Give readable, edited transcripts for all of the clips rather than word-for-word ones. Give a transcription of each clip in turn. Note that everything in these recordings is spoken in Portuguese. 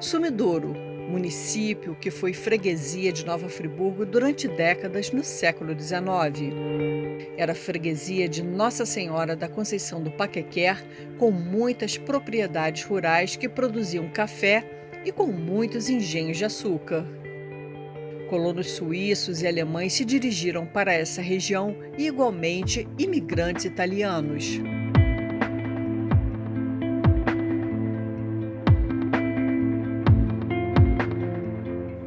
Sumidouro, município que foi freguesia de Nova Friburgo durante décadas no século XIX. Era freguesia de Nossa Senhora da Conceição do Paquequer, com muitas propriedades rurais que produziam café e com muitos engenhos de açúcar. Colonos suíços e alemães se dirigiram para essa região e, igualmente, imigrantes italianos.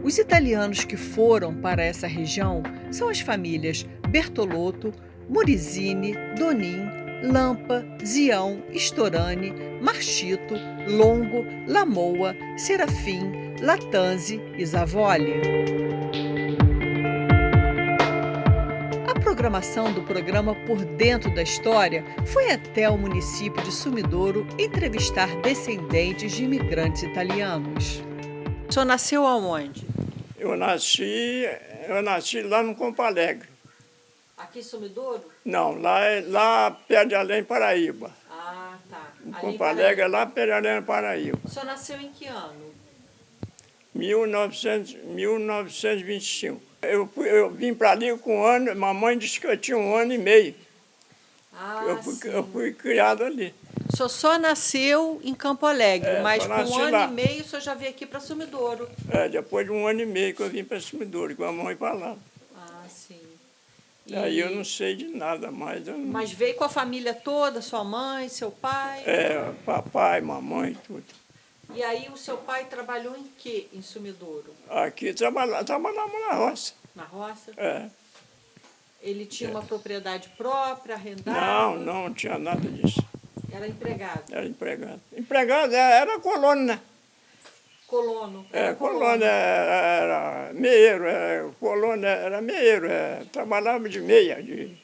Os italianos que foram para essa região são as famílias Bertolotto, Morizini, Donin, Lampa, Zião, Storani, Marchito, Longo, Lamoa, Serafim, Latanzi e Zavoli. A programação do programa Por Dentro da História foi até o município de Sumidouro entrevistar descendentes de imigrantes italianos. O senhor nasceu aonde? Eu nasci lá no Campo Alegre. Aqui em Sumidouro? Não, lá perto de Além Paraíba. Ah, tá. O Campo Alegre é lá perto de Além Paraíba. O senhor nasceu em que ano? 1925. Eu vim para ali com um ano, mamãe disse que eu tinha 1 ano e meio. Ah, Eu fui criado ali. O senhor só nasceu em Campo Alegre, mas só com nasci 1 ano lá. e meio o senhor já veio aqui para Sumidouro. Depois de 1 ano e meio que eu vim para Sumidouro, com a mãe para lá. Ah, sim. Aí eu não sei de nada mais. Mas veio com a família toda, sua mãe, seu pai? Papai, mamãe, tudo. E aí o seu pai trabalhou em quê em Sumidouro? Aqui trabalhamos na roça. Na roça? É. Ele tinha uma propriedade própria, arrendada? Não tinha nada disso. Era empregado? Era empregado. Empregado era colono, né? Colono? Colono era meieiro, colono era meieiro, trabalhava de meia, de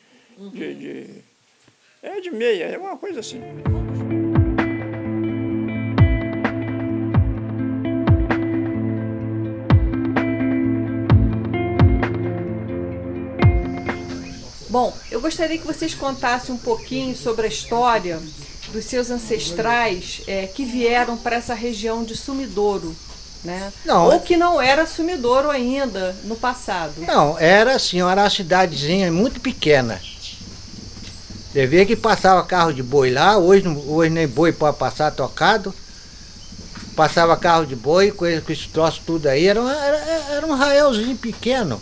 meia, é uma coisa assim. Bom, eu gostaria que vocês contassem um pouquinho sobre a história dos seus ancestrais que vieram para essa região de Sumidouro, né? Não, ou que não era Sumidouro ainda no passado. Não, era assim, era uma cidadezinha muito pequena. Você vê que passava carro de boi lá, hoje nem boi pode passar tocado. Passava carro de boi, com esse troço tudo aí, era um arraialzinho pequeno.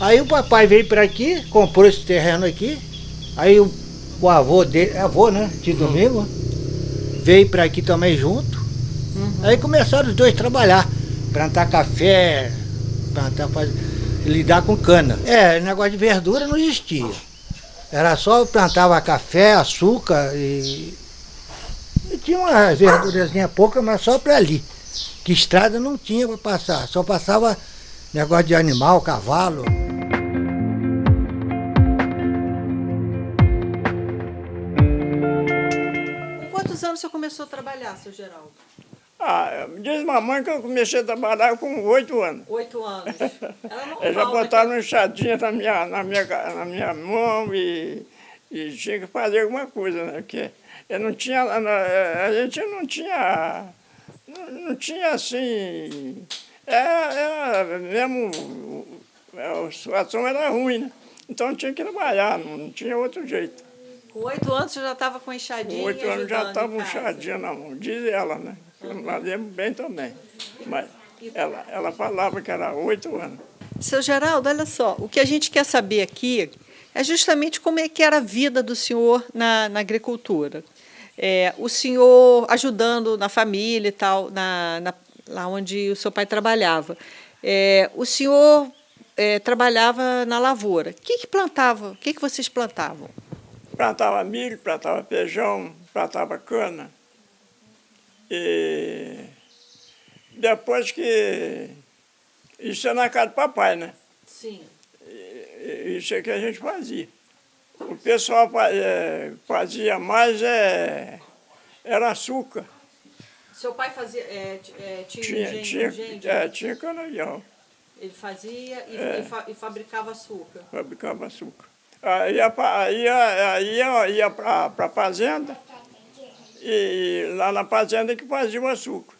Aí o papai veio para aqui, comprou esse terreno aqui, aí o avô dele, né, tio Domingo, veio para aqui também junto. Aí começaram os dois a trabalhar, plantar café, lidar com cana. Negócio de verdura não existia. Era só plantava café, açúcar e tinha uma verdurazinha pouca, mas só para ali. Que estrada não tinha para passar, só passava negócio de animal, cavalo. Com quantos anos você começou a trabalhar, seu Geraldo? Diz mamãe que eu comecei a trabalhar com 8 anos. 8 anos. Era normal, Eu já botava uma enxadinha na minha mão e tinha que fazer alguma coisa, né? Porque eu não tinha, a gente não tinha assim, era mesmo, a situação era ruim, né? Então tinha que trabalhar, não tinha outro jeito. Com 8 anos você já estava com enxadinha? Com 8 anos já estava um em casa? enxadinha na mão, diz ela, né? Eu não lembro bem também, mas ela falava que era 8 anos. Seu Geraldo, olha só, o que a gente quer saber aqui é justamente como é que era a vida do senhor na agricultura. O senhor ajudando na família e tal, lá onde o seu pai trabalhava. O senhor trabalhava na lavoura. O que plantava? O que vocês plantavam? Plantava milho, plantava feijão, plantava cana. E depois que... Isso é na casa do papai, né? Sim. Isso é que a gente fazia. O pessoal fazia mais era açúcar. Seu pai fazia, tinha engenho? Tinha canavial. Ele fazia e fabricava açúcar? Fabricava açúcar. Aí ia para a fazenda, e lá na fazenda que fazia o açúcar.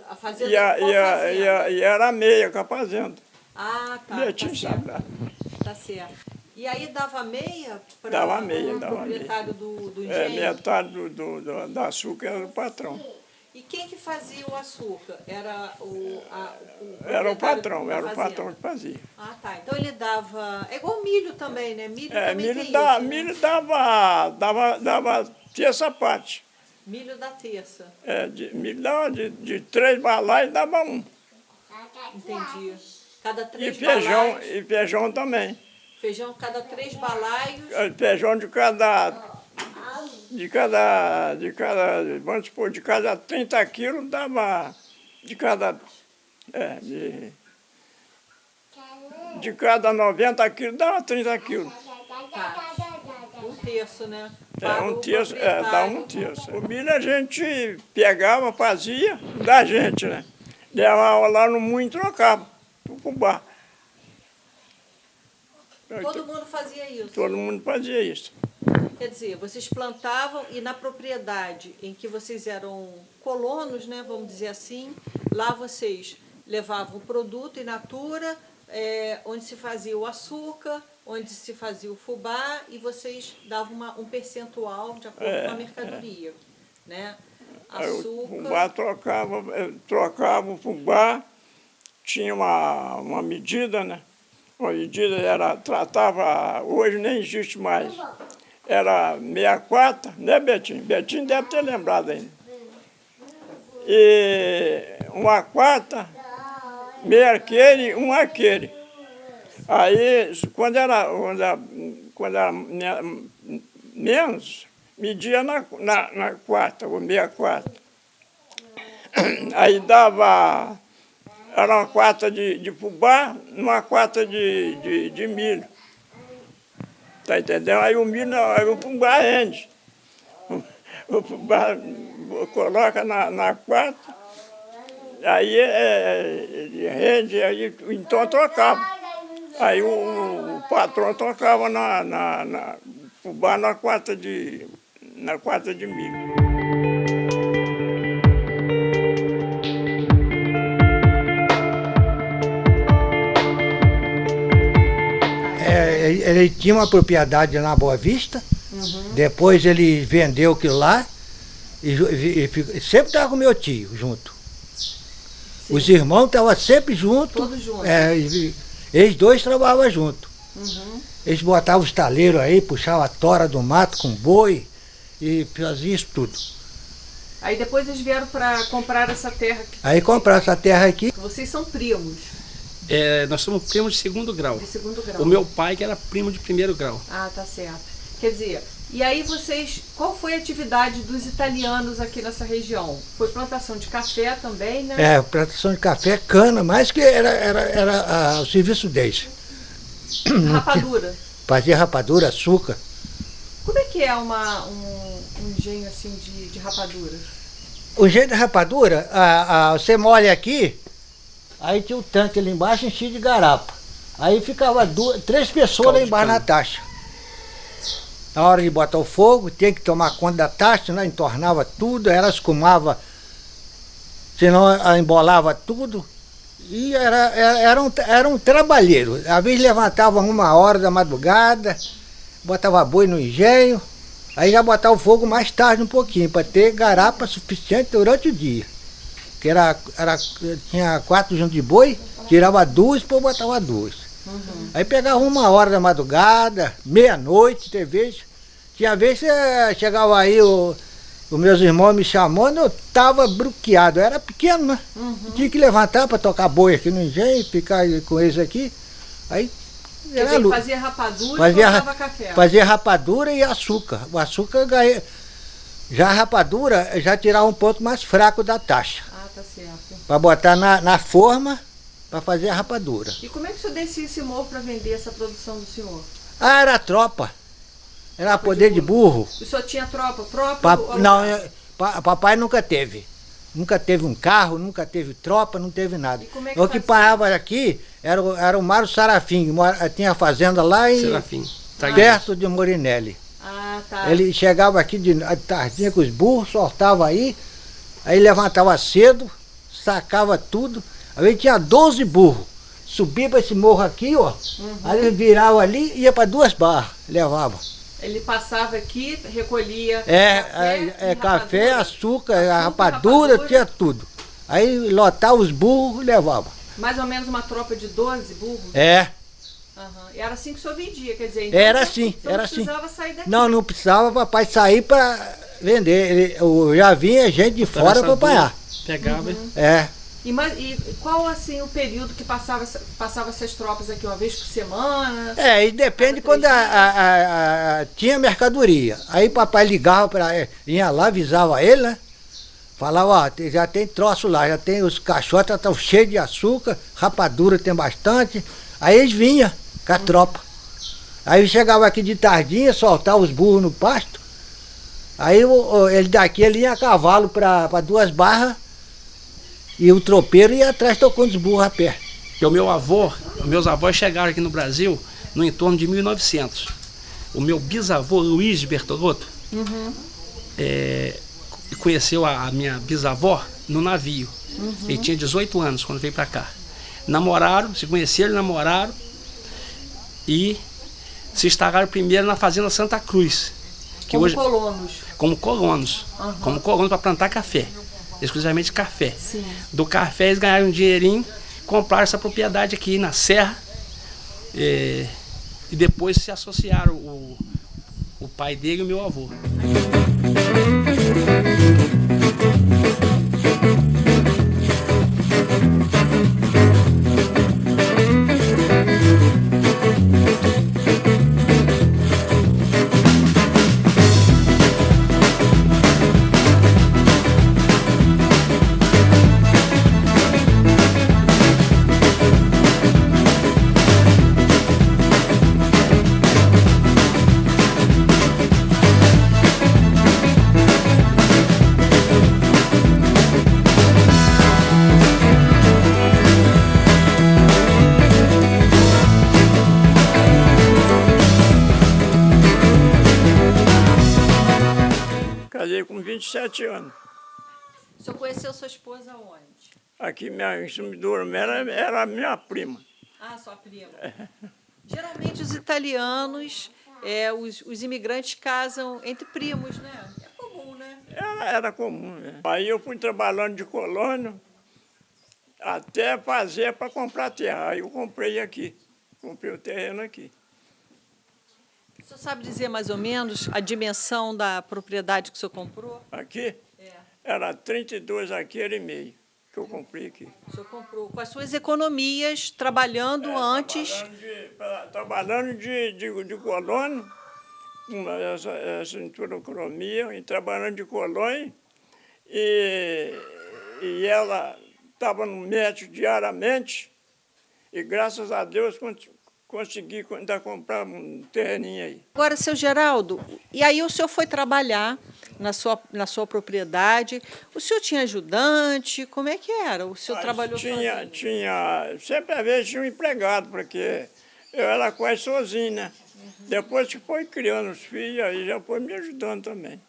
A fazenda E, a, qual e, a, fazenda? e, a, e era meia com a fazenda. Ah, tá. Betinho Tá sabe. certo. Tá certo. E aí dava meia para Dava meia, o dava proprietário do É, engenho? metade da açúcar era do patrão. E quem que fazia o açúcar? Era o Era o proprietário patrão, da era o fazenda? patrão que fazia. Ah, tá. Então ele dava... É igual milho também, né? Milho É, também tem milho, isso, né? milho dava terça parte. Milho da terça. É, milho dava de 3 balaios dava um. Entendi. Cada E 3 feijão, balaios... e feijão também. Feijão cada 3 balaios... Feijão vamos supor, de cada 30 quilos dava, de cada 90 quilos dava 30 quilos. Tá. Um terço, né? Dá um terço. O milho a gente pegava, fazia da gente, né? Levava lá no moinho e trocava pro fubá. Todo mundo fazia isso? Todo mundo fazia isso. Quer dizer, vocês plantavam e na propriedade em que vocês eram colonos, né, vamos dizer assim, lá vocês levavam o produto in natura, onde se fazia o açúcar, onde se fazia o fubá, e vocês davam um percentual de acordo com a mercadoria. Né? Açúcar... O fubá trocava o fubá, tinha uma medida, né? Uma medida tratava, hoje nem existe mais. Era 64, né, Betinho? Betinho deve ter lembrado ainda. E uma quarta, meia aquele e um aquele. Aí, quando era menos, media na quarta, ou meia quarta. Aí dava, era uma quarta de fubá, uma quarta de milho. Tá entendendo? Aí o milho, aí o fubá rende. O fubá coloca na quarta, aí ele rende, aí então trocava. Aí o patrão trocava na fubá na quarta de milho. Ele tinha uma propriedade na Boa Vista, depois ele vendeu aquilo lá e sempre estava com meu tio junto. Sim. Os irmãos estavam sempre juntos. Todos juntos. Eles dois trabalhavam juntos. Eles botavam os taleiros aí, puxavam a tora do mato com boi e faziam isso tudo. Aí depois eles vieram para comprar essa terra aqui. Aí compraram essa terra aqui. Vocês são primos. Nós somos primos de segundo grau. De segundo grau. O meu pai que era primo de primeiro grau. Ah, tá certo. Quer dizer, e aí vocês, qual foi a atividade dos italianos aqui nessa região? Foi plantação de café também, né? Plantação de café, cana, mas que era o serviço deles. Rapadura. Fazia rapadura, açúcar. Como é que é um engenho assim de rapadura? O engenho de rapadura, você molha aqui, aí tinha o tanque ali embaixo enchido de garapa. Aí ficava 3 pessoas lá embaixo na taxa. Na hora de botar o fogo, tinha que tomar conta da taxa, né? Entornava tudo, ela escumava, senão embolava tudo. E era um trabalheiro. Às vezes levantava 1h da madrugada, botava boi no engenho, aí já botava o fogo mais tarde um pouquinho, para ter garapa suficiente durante o dia. Que tinha 4 juntos de boi, tirava 2 e depois botava 2. Aí pegava 1h da madrugada, meia-noite, tinha vez que chegava aí, os meus irmãos me chamando, eu estava bruqueado, eu era pequeno, né? Tinha que levantar para tocar boi aqui no engenho, ficar com eles aqui. Aí era luta. Fazia rapadura e tomava café. Fazia rapadura e açúcar. O açúcar ganhei. Já a rapadura já tirava um ponto mais fraco da taxa. Ah, tá certo. Para botar na forma para fazer a rapadura. E como é que o senhor descia esse morro para vender essa produção do senhor? Era tropa. Era poder de burro. O senhor tinha tropa própria? Não, papai nunca teve. Nunca teve um carro, nunca teve tropa, não teve nada. E como é que o que parava aqui era o Mário Sarafim, que tinha fazenda lá perto de Morinelli. Ah, tá. Ele chegava aqui de tardinha com os burros, soltava aí levantava cedo, sacava tudo. Às vezes tinha 12 burros. Subia para esse morro aqui, ó. Aí ele virava ali e ia para 2 barras, levava. Ele passava aqui, recolhia café, açúcar, rapadura, tinha tudo. Aí lotava os burros e levava. Mais ou menos uma tropa de 12 burros? É. E era assim que o senhor vendia, quer dizer, então Era assim, era assim. Não precisava sair daqui. Não precisava papai sair para vender. Já vinha gente de fora para apanhar. Pegava. E qual assim o período que passava essas tropas aqui? Uma vez por semana? E depende quando tinha mercadoria. Aí papai ligava ia lá, avisava ele, né? Falava, ó, já tem troço lá, já tem os caixotes, estão cheios de açúcar, rapadura tem bastante. Aí eles vinham com a tropa. Aí chegava aqui de tardinha, soltava os burros no pasto. Aí ele ia a cavalo para 2 barras e o tropeiro ia atrás tocando os burros a pé. E meus avós chegaram aqui no Brasil no entorno de 1900. O meu bisavô, Luiz Bertolotto, conheceu a minha bisavó no navio. Ele tinha 18 anos quando veio para cá. Namoraram, se conheceram, namoraram e se instalaram primeiro na fazenda Santa Cruz. Colonos. Como colonos. Como colonos para plantar café. Exclusivamente café. Sim. Do café eles ganharam um dinheirinho, compraram essa propriedade aqui na Serra e depois se associaram o pai dele e o meu avô. Casei com 27 anos. O senhor conheceu sua esposa onde? Aqui, minha consumidora era a minha prima. Ah, sua prima. Geralmente os italianos, os imigrantes casam entre primos, né? É comum, né? Era comum, né? Aí eu fui trabalhando de colono até fazer para comprar terra. Aí eu comprei aqui, comprei o terreno aqui. O senhor sabe dizer mais ou menos a dimensão da propriedade que o senhor comprou? Aqui? Era 32 aquele e meio que eu comprei aqui. O senhor comprou com as suas economias, trabalhando antes... Trabalhando de colono, com essa economia, e trabalhando de colono, e ela estava no médico diariamente, e graças a Deus consegui ainda comprar um terreninho aí. Agora, seu Geraldo, e aí o senhor foi trabalhar na sua propriedade, o senhor tinha ajudante, como é que era? O senhor trabalhou sozinho? Sempre às vezes tinha um empregado, porque eu era quase sozinho, né? Depois que foi criando os filhos, aí já foi me ajudando também.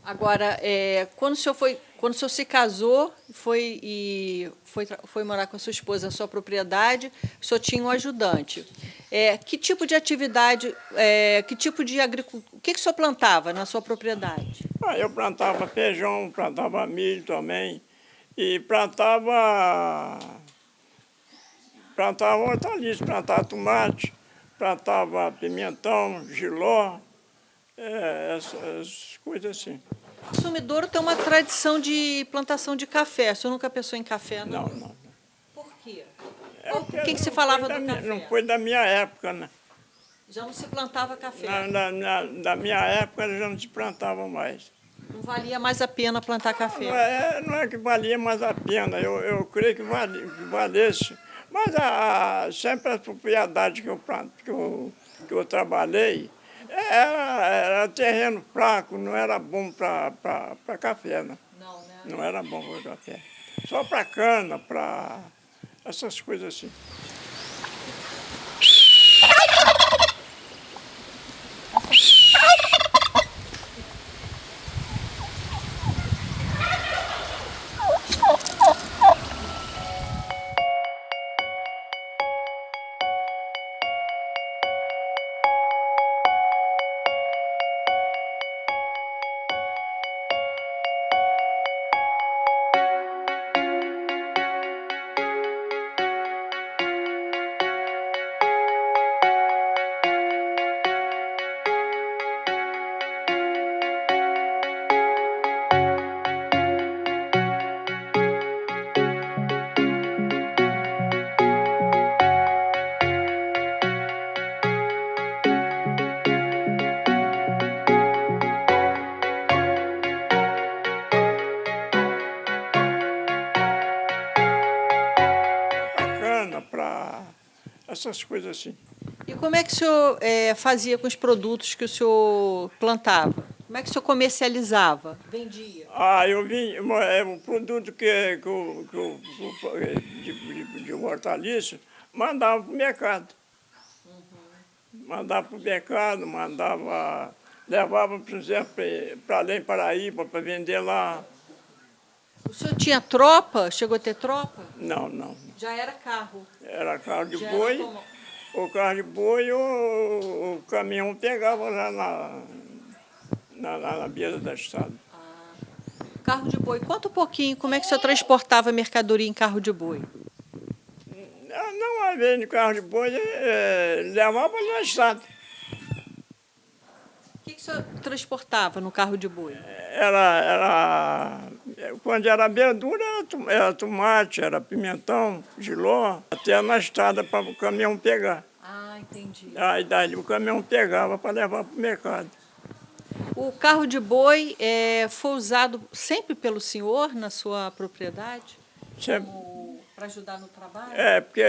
Agora, quando o senhor se casou, foi morar com a sua esposa na sua propriedade, o senhor tinha um ajudante. Que tipo de atividade, que tipo de agricultura, o que o senhor plantava na sua propriedade? Eu plantava feijão, plantava milho também, e plantava hortaliças, plantava tomate, plantava pimentão, jiló, essas coisas assim. O Sumidouro tem uma tradição de plantação de café. O senhor nunca pensou em café, não? Não. Por quê? O que se falava do café? Não foi da minha época, né? Já não se plantava café? Da minha época já não se plantava mais. Não valia mais a pena plantar café? Não é que valia mais a pena, eu creio que valesse. Mas sempre a propriedade que eu trabalhei, era terreno fraco, não era bom para café, né? Não, né? Não era bom para café. Só para cana, para essas coisas assim. essas coisas assim. E como é que o senhor fazia com os produtos que o senhor plantava? Como é que o senhor comercializava? Vendia? Eu vim, um produto de hortaliça, mandava para o mercado. Mandava para o mercado, levava, por exemplo, para além Paraíba, para vender lá. O senhor tinha tropa? Chegou a ter tropa? Não, não. Já era carro. Era carro de Já boi, era o carro de boi, o caminhão pegava lá na beira da estrada. Carro de boi. Conta um pouquinho, como é que o senhor transportava mercadoria em carro de boi? Não, às vezes no carro de boi, levava na estrada. O que o senhor transportava no carro de boi? Quando era verdura, era tomate, era pimentão, jiló, até na estrada para o caminhão pegar. Ah, entendi. Aí daí o caminhão pegava para levar para o mercado. O carro de boi foi usado sempre pelo senhor na sua propriedade? Sempre. Para ajudar no trabalho? Porque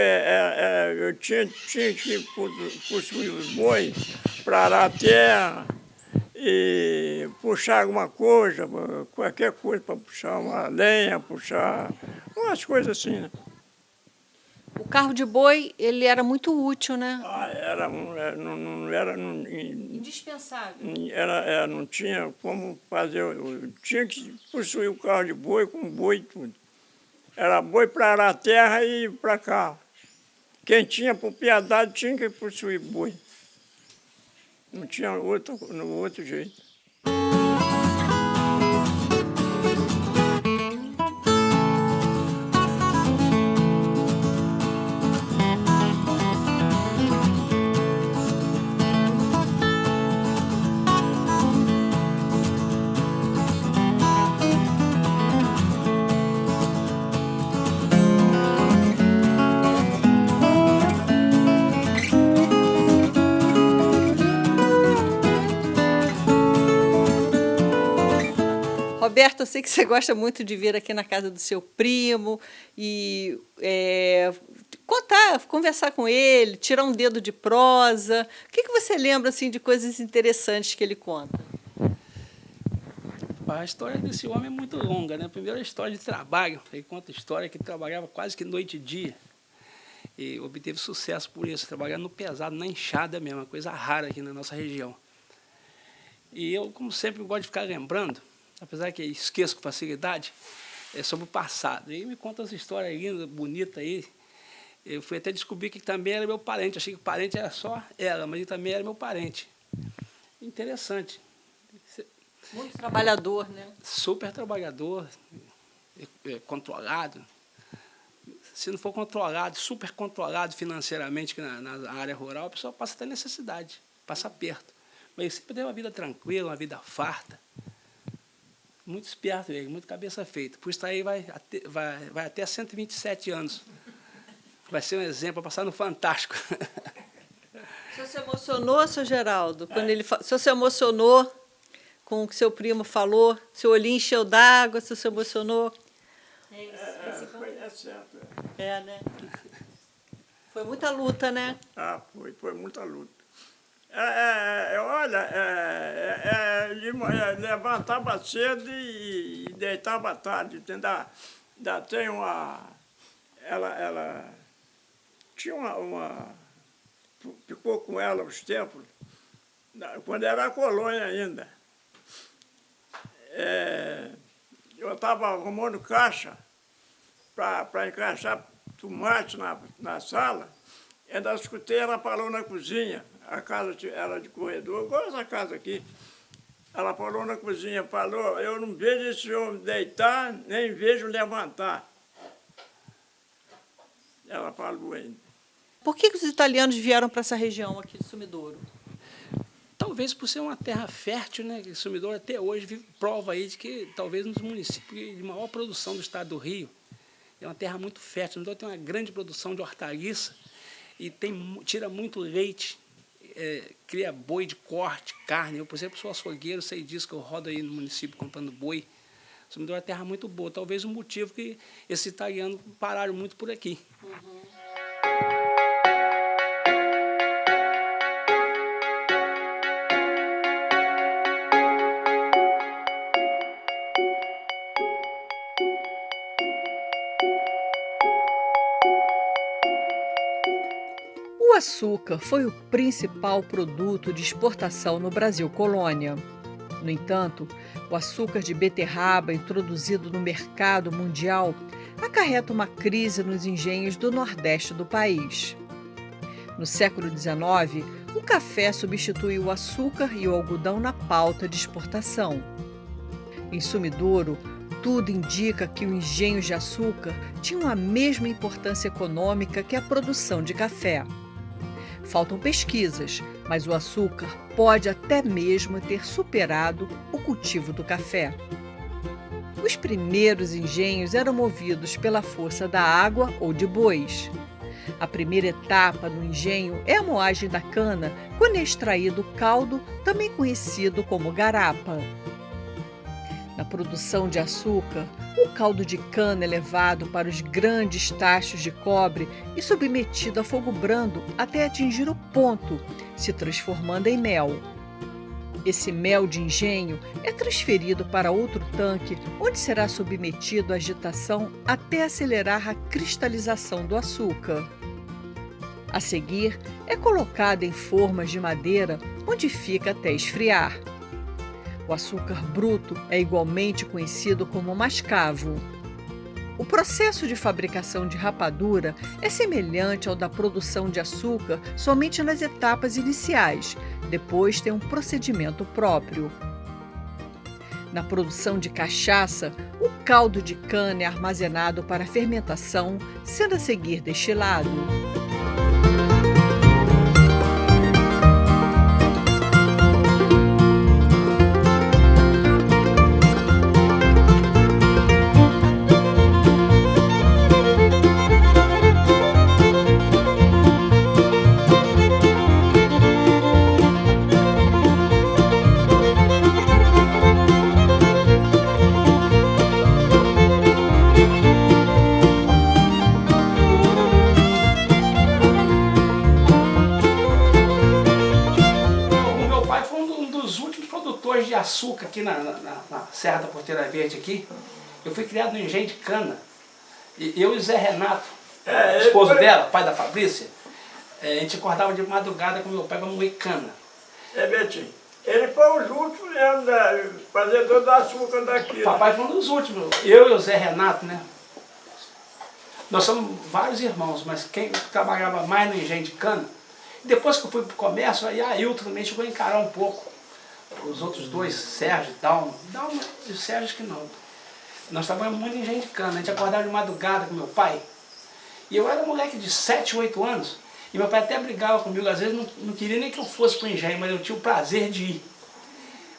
eu tinha que possuir os boi para arar a terra e puxar alguma coisa, qualquer coisa, para puxar uma lenha, puxar umas coisas assim, né? O carro de boi, ele era muito útil, né? Indispensável. Não tinha como fazer, eu tinha que possuir o carro de boi com boi e tudo. Era boi para arar a terra e ir para cá. Quem tinha propriedade tinha que possuir boi. Não tinha outro jeito. Roberto, eu sei que você gosta muito de vir aqui na casa do seu primo e conversar com ele, tirar um dedo de prosa. O que você lembra assim, de coisas interessantes que ele conta? A história desse homem é muito longa, né? Primeiro a história de trabalho. Ele conta a história que ele trabalhava quase que noite e dia. E obteve sucesso por isso, trabalhando no pesado, na enxada mesmo, uma coisa rara aqui na nossa região. E eu, como sempre, gosto de ficar lembrando, apesar que esqueço com facilidade, sobre o passado. E ele me conta essa história linda, bonita aí. Eu fui até descobrir que também era meu parente. Achei que o parente era só ela, mas ele também era meu parente. Interessante. Muito trabalhador, né? Super trabalhador, controlado. Se não for controlado, super controlado financeiramente que na área rural, a pessoa passa até necessidade, passa perto. Mas ele sempre teve uma vida tranquila, uma vida farta. Muito esperto ele, muito cabeça feita. Por isso aí vai até 127 anos. Vai ser um exemplo para passar no Fantástico. O senhor se emocionou, seu Geraldo? Quando o senhor se emocionou com o que seu primo falou? Seu olhinho encheu d'água, o senhor se emocionou? É certo. Né? Foi muita luta, né? Foi muita luta. Levantava cedo e deitava tarde. Ainda tem uma... Ela tinha ficou com ela uns tempos, quando era a colônia ainda. Eu estava arrumando caixa para encaixar tomate na sala, ainda escutei ela falou na cozinha. A casa era de corredor, igual essa casa aqui. Ela falou na cozinha, eu não vejo esse homem deitar, nem vejo levantar. Ela falou ainda. Por que os italianos vieram para essa região aqui de Sumidouro? Talvez por ser uma terra fértil, né? Que Sumidouro até hoje vive prova aí de que talvez um dos municípios de maior produção do estado do Rio. É uma terra muito fértil, Sumidouro tem uma grande produção de hortaliça e tira muito leite, cria boi de corte, carne. Eu, por exemplo, sou açougueiro, sei disso, que eu rodo aí no município comprando boi. Sumidouro é uma terra muito boa, talvez o motivo que esses italianos pararam muito por aqui. açúcar foi o principal produto de exportação no Brasil colônia. No entanto, o açúcar de beterraba introduzido no mercado mundial acarreta uma crise nos engenhos do Nordeste do país. No século XIX, o café substituiu o açúcar e o algodão na pauta de exportação. Em Sumidouro, tudo indica que os engenhos de açúcar tinham a mesma importância econômica que a produção de café. Faltam pesquisas, mas o açúcar pode até mesmo ter superado o cultivo do café. Os primeiros engenhos eram movidos pela força da água ou de bois. A primeira etapa do engenho é a moagem da cana, quando é extraído o caldo, também conhecido como garapa. Na produção de açúcar, o caldo de cana é levado para os grandes tachos de cobre e submetido a fogo brando até atingir o ponto, se transformando em mel. Esse mel de engenho é transferido para outro tanque, onde será submetido à agitação até acelerar a cristalização do açúcar. A seguir, é colocado em formas de madeira, onde fica até esfriar. O açúcar bruto é igualmente conhecido como mascavo. O processo de fabricação de rapadura é semelhante ao da produção de açúcar somente nas etapas iniciais, depois tem um procedimento próprio. Na produção de cachaça, o caldo de cana é armazenado para fermentação, sendo a seguir destilado. De açúcar aqui na Serra da Porteira Verde aqui. Eu fui criado no engenho de cana. E eu e o Zé Renato, esposo dela, pai da Fabrícia, a gente acordava de madrugada com meu pai para moer cana. Betinho, ele foi os últimos mesmo, fazedor do açúcar daqui. Papai foi um dos últimos. Eu e o Zé Renato, né? Nós somos vários irmãos, mas quem trabalhava mais no engenho de cana, depois que eu fui para o comércio, aí a Ailton também chegou a encarar um pouco. Os outros dois, Sérgio e Dalma e o Sérgio acho que não. Nós trabalhamos muito em engenho de cana, a gente acordava de madrugada com meu pai. E eu era moleque de 7, 8 anos, e meu pai até brigava comigo, às vezes não queria nem que eu fosse para o engenho, mas eu tinha o prazer de ir.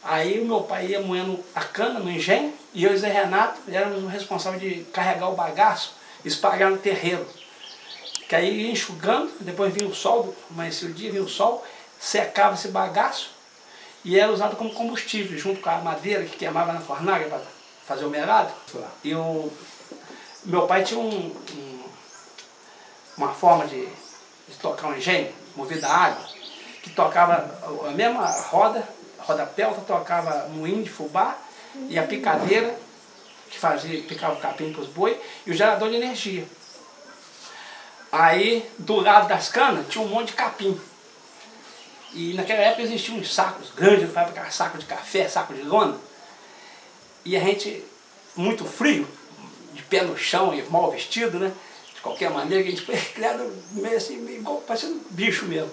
Aí o meu pai ia moendo a cana no engenho, e eu e o Zé Renato éramos os responsáveis de carregar o bagaço e espalhar no terreiro. Que aí ia enxugando, depois vinha o sol, amanhecia o dia, vinha o sol, secava esse bagaço, e era usado como combustível, junto com a madeira que queimava na fornalha para fazer o melado. E meu pai tinha uma forma de tocar um engenho, movido a água, que tocava a mesma roda pelta, tocava moinho de fubá e a picadeira, que picava o capim para os boi, e o gerador de energia. Aí, do lado das canas, tinha um monte de capim. E naquela época existiam uns sacos grandes, fabricar saco de café, saco de lona. E a gente, muito frio, de pé no chão e mal vestido, né? De qualquer maneira, que a gente foi criado meio assim, igual, parecendo bicho mesmo.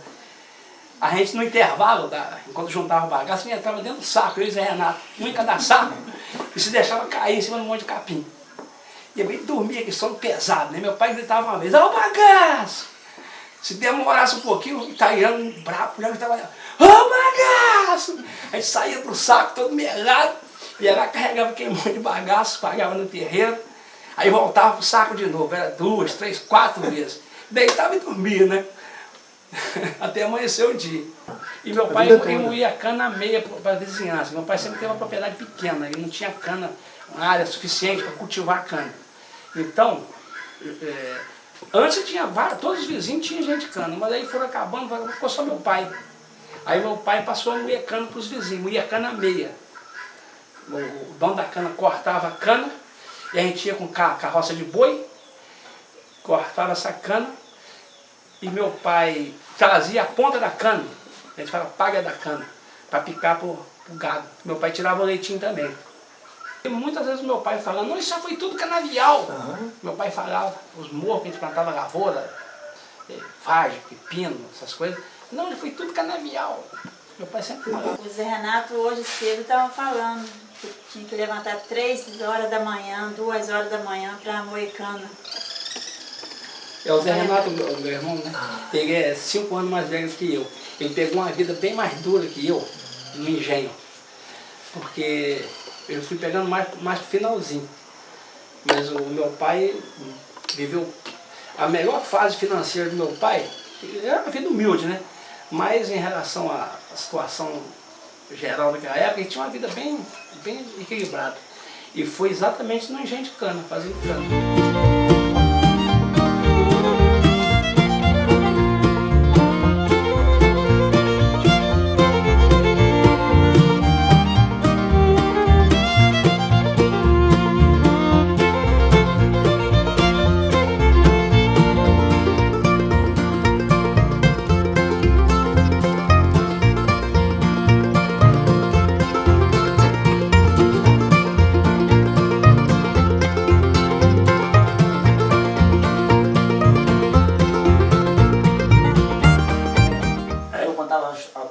A gente no intervalo, enquanto juntava o bagaço, a gente entrava dentro do saco, eu e o Zé Renato, um em cada saco, e se deixava cair em cima de um monte de capim. E eu dormia com sono pesado, né? Meu pai gritava uma vez, ó o bagaço! Se demorasse um pouquinho, o italiano bravo, já estava ô bagaço! A gente saía pro saco todo melado, ia lá, carregava aquele monte de bagaço, pagava no terreiro, aí voltava pro saco de novo, era 2, 3, 4 vezes. Deitava e dormia, né? Até amanhecer o dia. E meu pai moía cana meia para a vizinhança. Meu pai sempre teve uma propriedade pequena, ele não tinha cana, uma área suficiente para cultivar cana. Então, antes tinha todos os vizinhos tinham gente de cana, mas aí foram acabando, ficou só meu pai. Aí meu pai passou a moer cana para os vizinhos, moía cana meia. O dono da cana cortava a cana, e a gente ia com carroça de boi, cortava essa cana, e meu pai trazia a ponta da cana, a gente fala palha da cana, para picar pro gado. Meu pai tirava o leitinho também. E muitas vezes meu pai falando, não, isso já foi tudo canavial. Meu pai falava, os morros que a gente plantava lavoura, vagem, pepino, essas coisas. Não, já foi tudo canavial. Meu pai sempre falava. O Zé Renato hoje cedo estava falando que tinha que levantar 3 horas da manhã, 2 horas da manhã para moer cana. É o Zé Renato, meu irmão, né? Ele é 5 anos mais velho que eu. Ele pegou uma vida bem mais dura que eu no engenho. Porque eu fui pegando mais pro finalzinho. Mas o meu pai viveu a melhor fase financeira do meu pai. Era uma vida humilde, né? Mas em relação à situação geral daquela época, ele tinha uma vida bem equilibrada. E foi exatamente no engenho de cana, fazendo cana.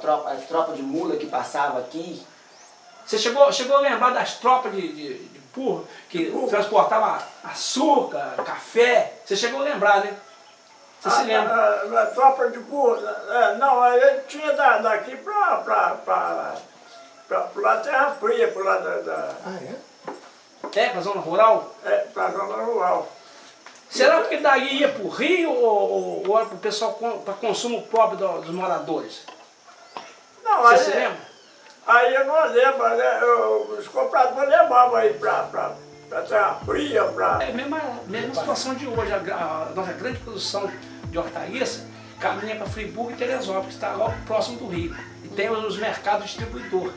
A tropa de mula que passava aqui. Você chegou a lembrar das tropas de burro que transportavam açúcar, café? Você chegou a lembrar, né? Você se lembra? A tropa de burro, não, ele tinha daqui para Terra Fria, para lá da... Para a zona rural? Para a zona rural. Será que daí ia para o rio ou era para o pessoal, para consumo próprio dos moradores? Não, Você se lembra? Aí eu não lembro, né? Os compradores levavam aí para Terra Fria, para... É a mesma situação de hoje. A nossa grande produção de hortaliça caminha para Friburgo e Teresópolis, que está logo próximo do rio. E tem os mercados distribuidores.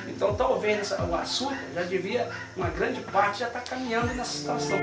Então talvez o açúcar já devia, uma grande parte já está caminhando nessa situação.